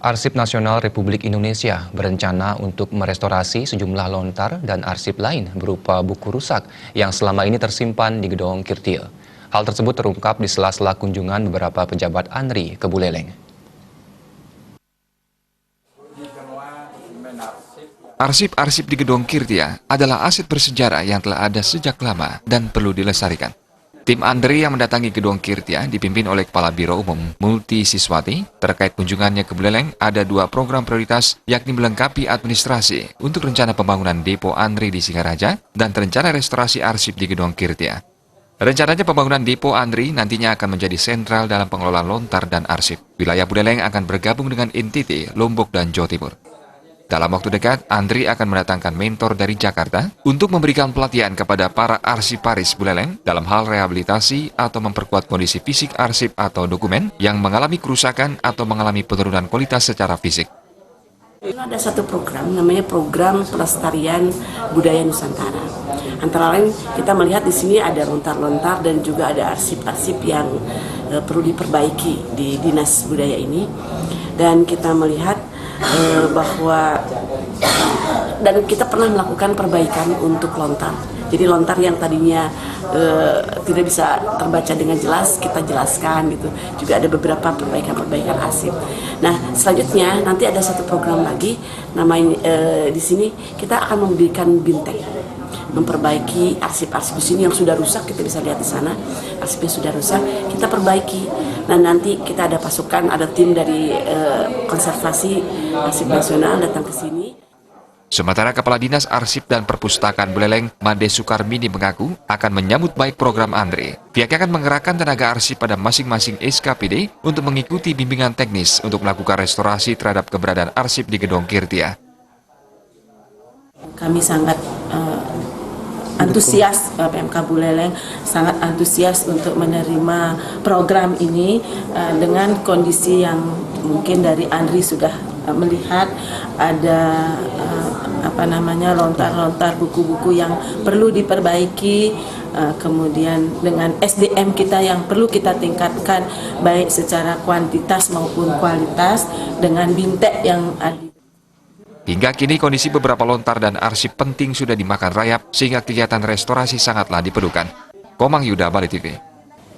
Arsip Nasional Republik Indonesia berencana untuk merestorasi sejumlah lontar dan arsip lain berupa buku rusak yang selama ini tersimpan di Gedung Kirtie. Hal tersebut terungkap di sela-sela kunjungan beberapa pejabat ANRI ke Buleleng. Arsip-arsip di Gedung Kirtie adalah aset bersejarah yang telah ada sejak lama dan perlu dilestarikan. Tim ANRI yang mendatangi Gedung Kirtie dipimpin oleh Kepala Biro Umum Multi Siswati. Terkait kunjungannya ke Buleleng, ada dua program prioritas, yakni melengkapi administrasi untuk rencana pembangunan depo ANRI di Singaraja dan rencana restorasi arsip di Gedung Kirtie. Rencananya pembangunan depo ANRI nantinya akan menjadi sentral dalam pengelolaan lontar dan arsip. Wilayah Buleleng akan bergabung dengan NTT, Lombok, dan Jawa Timur. Dalam waktu dekat, ANRI akan mendatangkan mentor dari Jakarta untuk memberikan pelatihan kepada para arsiparis Buleleng dalam hal rehabilitasi atau memperkuat kondisi fisik arsip atau dokumen yang mengalami kerusakan atau mengalami penurunan kualitas secara fisik. Ada satu program, namanya Program Pelestarian Budaya Nusantara. Antara lain kita melihat di sini ada lontar-lontar dan juga ada arsip-arsip yang perlu diperbaiki di Dinas Budaya ini. Dan kita melihat bahwa dan kita pernah melakukan perbaikan untuk lontar. Jadi lontar yang tadinya tidak bisa terbaca dengan jelas, kita jelaskan gitu. Juga ada beberapa perbaikan arsip. Nah, selanjutnya nanti ada satu program lagi, namanya di sini kita akan memberikan bintek, memperbaiki arsip-arsip di sini yang sudah rusak. Kita bisa lihat di sana arsipnya sudah rusak, kita perbaiki. Dan nanti kita ada pasukan, ada tim dari konservasi arsip nasional datang ke sini. Sementara Kepala Dinas Arsip dan Perpustakaan Buleleng, Made Sukarmini, mengaku akan menyambut baik program ANRI. Pihaknya akan mengerahkan tenaga arsip pada masing-masing SKPD untuk mengikuti bimbingan teknis untuk melakukan restorasi terhadap keberadaan arsip di Gedung Kirtie. Kami sangat antusias, PMK Buleleng sangat antusias untuk menerima program ini dengan kondisi yang mungkin dari ANRI sudah melihat ada lontar-lontar buku-buku yang perlu diperbaiki, kemudian dengan SDM kita yang perlu kita tingkatkan baik secara kuantitas maupun kualitas dengan bintek yang ada. Hingga kini kondisi beberapa lontar dan arsip penting sudah dimakan rayap sehingga kegiatan restorasi sangatlah diperlukan. Komang Yuda, Bali TV.